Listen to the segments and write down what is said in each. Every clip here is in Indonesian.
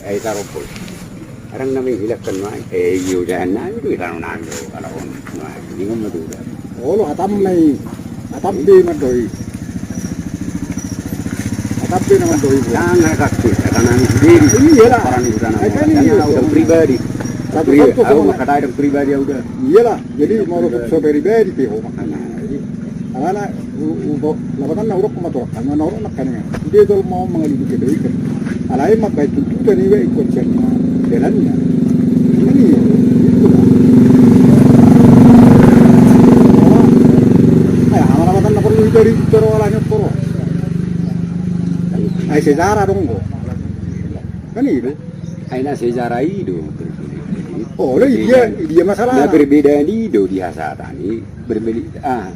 Ay tarupol. Arang namin hilakkan mo ay iyo dyan na ito itanong nando kalawon no hindi mo madula. Olo atap di madoy. Atap di naman doy. Yang kakak kanan sendiri. Iya lah. Orang di sana. Ay, kan Karena iya. udah pribadi. Satu-satu Aku sama. kata ada pribadi udah. Iyalah, jadi mau so beri-beri piho makanya. Jadi alana labatan na urok kumato kan na urok nakanya. Hindi dol mau mengalih ke deui kan. Alai mak baik itu kan iwe ikut cek jalannya. Ini itu lah. Ay, amara labatan na perlu dari toro alanya poro. Ay sejarah dong go. Kan itu. Ay na sejarah itu. Oh, dia masalah. Nah berbeda itu di hasatan ini berbeda.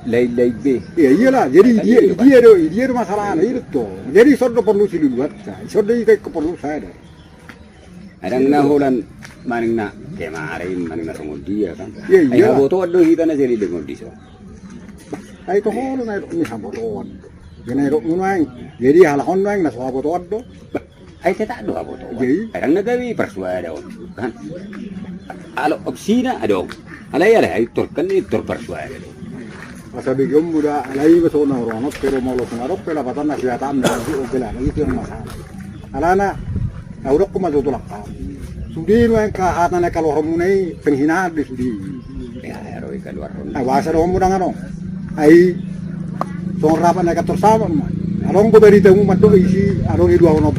Lain be. Ya iyalah, jadi dia ada masalah itu tuh. Jadi sudah perlu siluat, sudah itu perlu saya. Ada nahulan maning na kemarin maning na tunggu dia kan. Iya, Ay iyalah. haboto ado kita na jadi dengan dia so. Ay to holo na ito ni saboton. Yan ay nunang. Jadi halakon nang na saboton do. Ay kita ado haboto. Jadi? Kadang nagawi persuada kan. Alo opsina ado. Alay ay turkan itu persuada. Masabi ko muda alay ba so na ronot pero mau lo pengaruh pela patan na siya tam na di opela na itu yang masalah. Alana urok ko matutulak ka. Sudi mo ang kahatan na kalau hormonay penghinaan di sudi. Ya heroik keluar. Ay wasa ro mo dang ano. Ay songrapan na katorsama mo. Along ko dari temu mato isi along idu ono.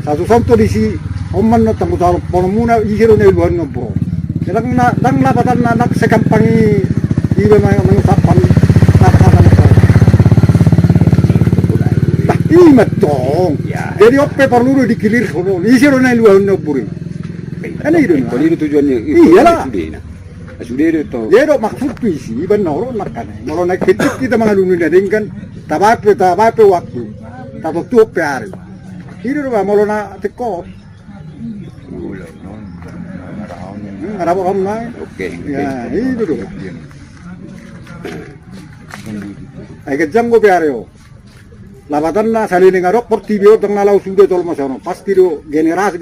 Satu somto di si omman no tangu taro ponomuna ihiro na iluan no bro. Dang lapatan na nak sekampangi ibe mangusapan nakakatan ko. Imat dong. Ya. Jadi oppe perlu dikilir sono. Ihiro na iluan no bro. Ano itu? Kalau itu tujuannya Iyalah. Sudah itu. Dia maksud visi benar makan. Kalau naik ketik kita mengalami dengan tabape waktu. Tato tuh PR. Ini rumah mau na teko. Ada apa kamu naik? Oke. Ya itu tuh. Ay kejam gue PR yo. Labatan na saling ngarok per TV teng nalau sudah tol masono. Pasti do generasi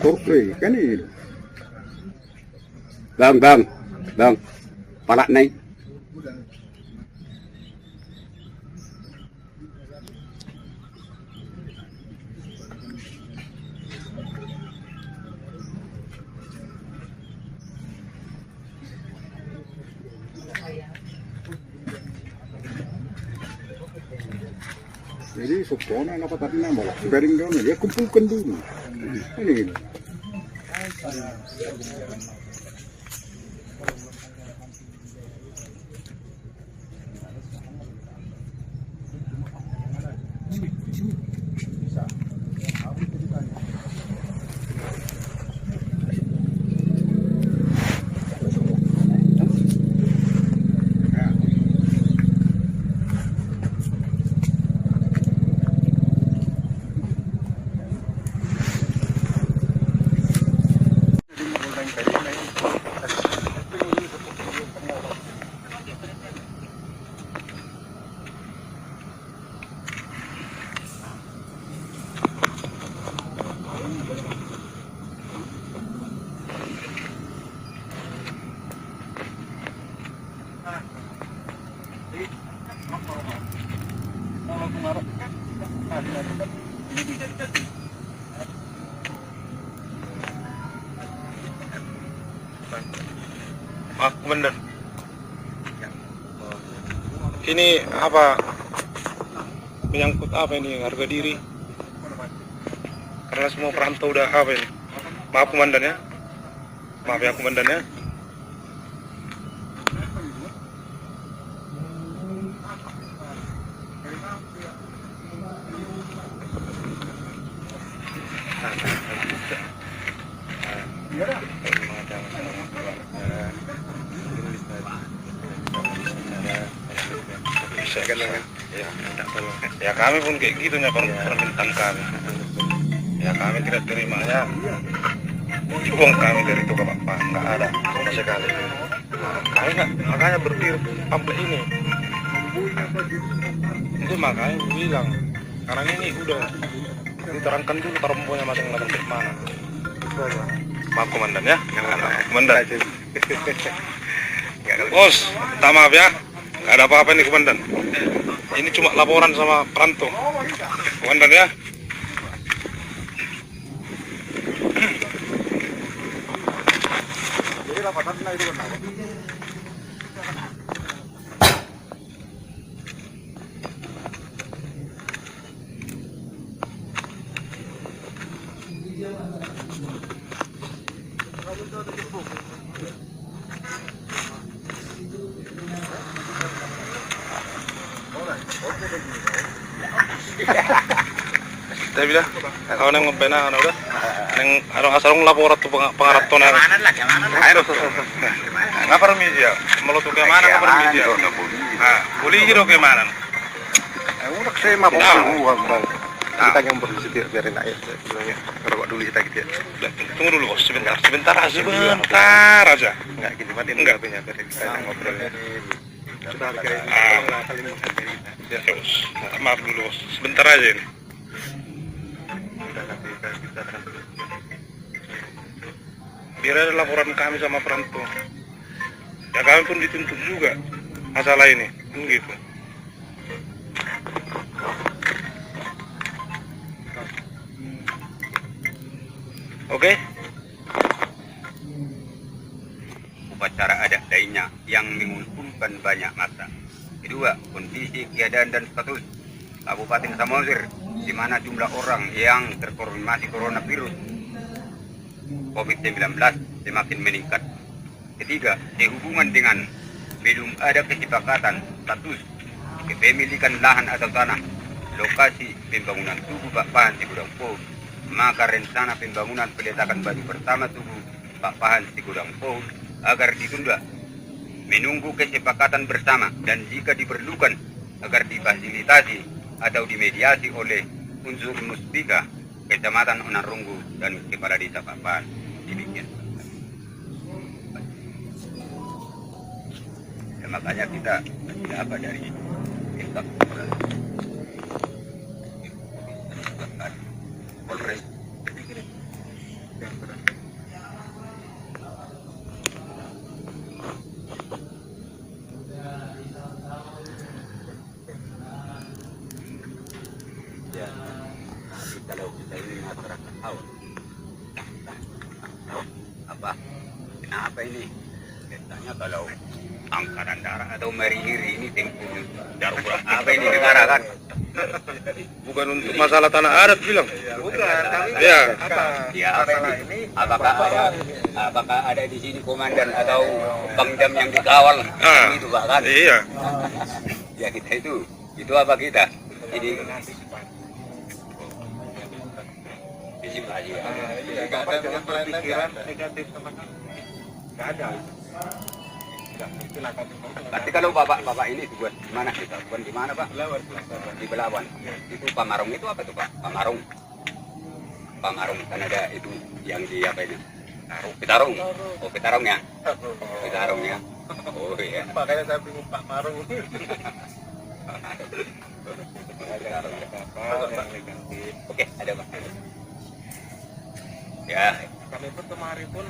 Torpe kan ini. Bang, palak naik. Jadi sopona apa tadi nama lah. Bering doang dia kumpulkan dulu. Ini. Komandan. Ini apa? Menyangkut apa ini? Harga diri. Karena semua perantau udah apa ini? Maaf komandan ya. Maaf ya komandan ya. Bisa kan ya, minta tolong. Ya kami pun kayak gitu ya permintaan kami. Ya kami tidak terima ya. Uang kami dari itu ke Bapak nggak ada sama sekali. Kami nggak, makanya berdiri pamflet ini. Itu makanya bilang Sekarang ini udah diterangkan dulu perempuannya masing-masing ke mana. Maaf komandan ya. Komandan. Bos, minta maaf ya. Nggak ada apa-apa nih komandan. Ini cuma laporan sama Pranto. Komandan ya. Jadi laporan itu kenapa? Saya bilang, kalau neng ngepena, udah, neng asal laporan tuh pengarap tuh neng. Ayo, nggak permisi ya, melutuk ke mana nggak permisi ya. Boleh gitu ke mana? Udah saya mabuk uang bang. Kita yang berisi biarin aja. Ngerokok dulu kita gitu ya. Tunggu dulu bos, sebentar aja. Enggak gini matiin Enggak. HP-nya biar kita ngobrolnya. Sudah kali menghargai kita. Ya bos, maaf dulu bos, sebentar aja ini. Kita akan Biar ada laporan kami sama Pranto. Ya kami pun dituntut juga masalah ini, gitu. Oke? Upacara adat lainnya yang mengumpulkan banyak masa. Kedua, kondisi keadaan dan status Kabupaten Samosir, di mana jumlah orang yang terkonfirmasi coronavirus COVID-19 semakin meningkat. Ketiga, sehubungan dengan belum ada kesepakatan status kepemilikan lahan atau tanah lokasi pembangunan tugu Pak Pahan Sigudang Poh, maka rencana pembangunan peletakan batu pertama tugu Pak Pahan Sigudang Poh agar ditunda menunggu kesepakatan bersama, dan jika diperlukan agar difasilitasi atau dimediasi oleh unsur muspika Kecamatan Onarunggu dan Kepala Desa Pak Pahan. Demikian. Ya, makanya kita apa dari Polres ya, kalau kita ini masyarakat tahu apa kenapa ini biasanya kalau angkatan darat atau marinir ini tempur darurat apa ini negara kan. Bukan untuk masalah tanah adat bilang. bukan kami Ya. apa? Ya, apakah ada di sini komandan atau pangdam yang dikawal? Itu Pak kan? Iya. Ya kita itu apa kita? Ini antisipasi ya. Enggak ada yang berpikiran negatif sama kami. Enggak ada. Berarti kalau bapak ini buat di mana kita? Bukan di mana Pak? Di Belawan. Itu Pamarung itu apa tuh Pak? Pamarung kan ada itu yang di apa ini? Pitarung. Oh Pitarung ya? Pitarung ya. Oh iya. Makanya saya bingung Pak Marung. Oke, ada Pak. Ya, Kami pun kemarin pun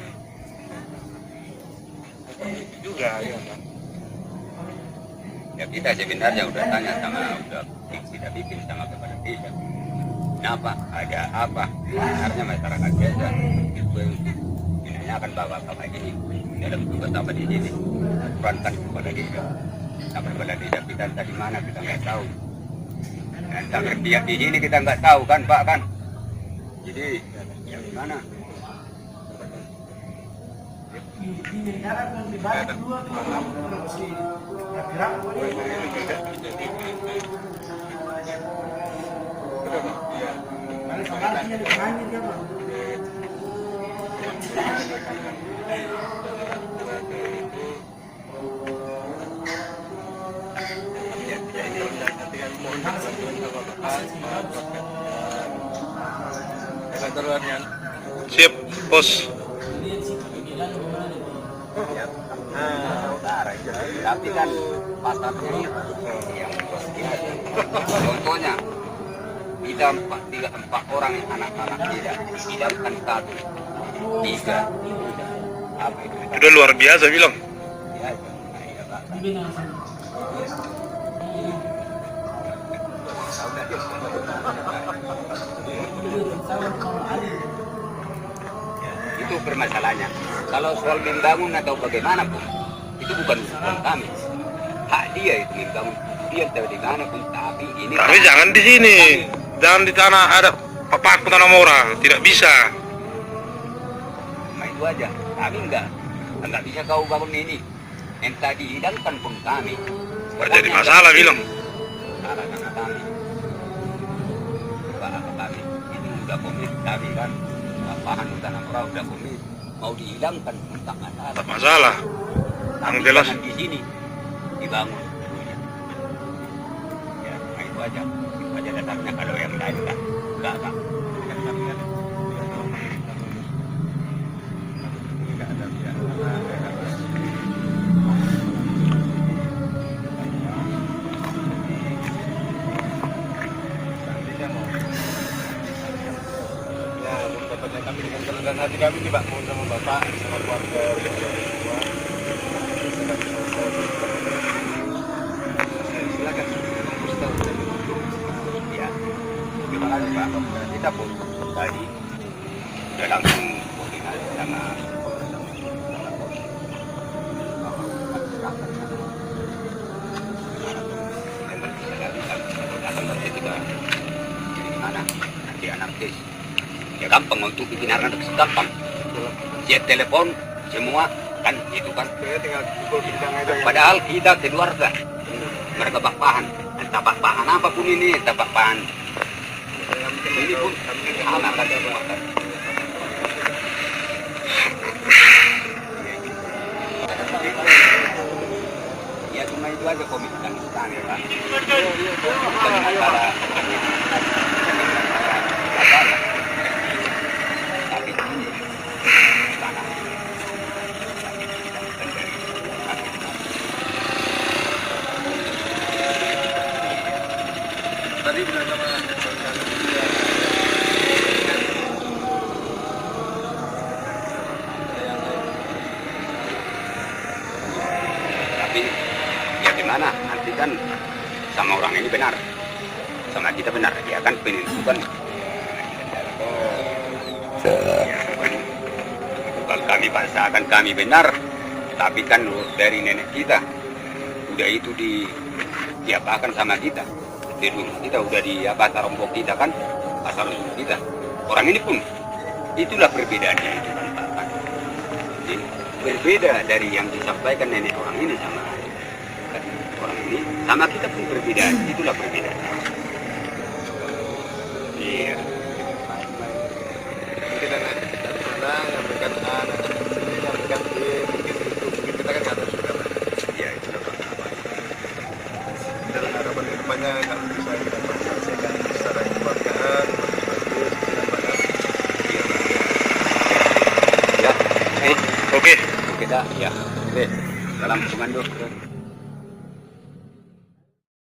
juga ya kan. ya kita sebenarnya udah tanya kita bikin sama Kepala Desa. Kenapa? Ada apa? Sebenarnya masyarakat biasa itu menanyakan bapak-bapak ini dalam tugas apa di sini. Perankan Kepala Desa. Sama Kepala Desa kita dari mana kita nggak tahu. Dan sampai pihak di sini kita nggak tahu kan Pak kan. Jadi ya gimana? Siap, bos. Tapi kan pasarnya yang contohnya kita empat orang anak-anak tidak idamkan satu, tiga. Apa itu? Udah luar biasa bilang. Ya, iya, Pak. Itu permasalahannya. Kalau soal membangun atau bagaimanapun, itu bukan urusan kami. Hak dia itu membangun. Dia dari mana pun, tapi ini. Tapi jangan di sini, jangan di tanah ada paku tanah orang, tidak bisa. Cuma itu aja. Kami enggak bisa kau bangun ini. Entah dihidangkan pun kami. Jadi masalah bilang. Salah sama kami. Kami ini udah komit kami kan. Lapangan tanah orang udah komit. Mau dihilangkan pun tak masalah. Tak masalah. Yang jelas di sini dibangun. Ya, itu aja. Itu aja datangnya kalau yang lain enggak. Kami dengan kerendahan hati kami nih Pak, mohon sama Bapak, sama keluarga, semua. Silakan. Ya, terima kasih Pak. Kita pun tadi sudah langsung koordinasi sama nanti anarkis. Ya gampang untuk bikin anarkis, gampang. Dia telepon semua kan itu kan. Tinggal pukul bintang aja. Padahal kita keluarga mereka bapahan, entah bapahan apapun ini, entah bapahan ini pun sama kan semua kan. Ya cuma itu aja komitmen kami Pak. Bukan masalah tapi ini tanah. Tadi bilang sama tapi ya gimana nanti kan sama orang ini benar, sama kita benar, ya kan penentukan. Ya, bukan kami paksakan kami benar, tapi kan dari nenek kita udah itu diapakan sama kita, di rumah kita udah diapa tarombok kita kan, asal usul kita. Orang ini pun itulah perbedaannya itu kan Pak. Jadi, berbeda dari yang disampaikan nenek orang ini sama orang ini, sama kita pun berbeda, itulah perbedaannya. Iya. kita dari sana nyampaikan A, sini nyampaikan B, mungkin kita kan nggak tahu juga Pak. Ya itulah Pak. Dalam harapan kedepannya kalau bisa kita selesaikan secara kekeluargaan, bagus, dengan baik. Ya, Oke. kita ya. Oke, salam komando.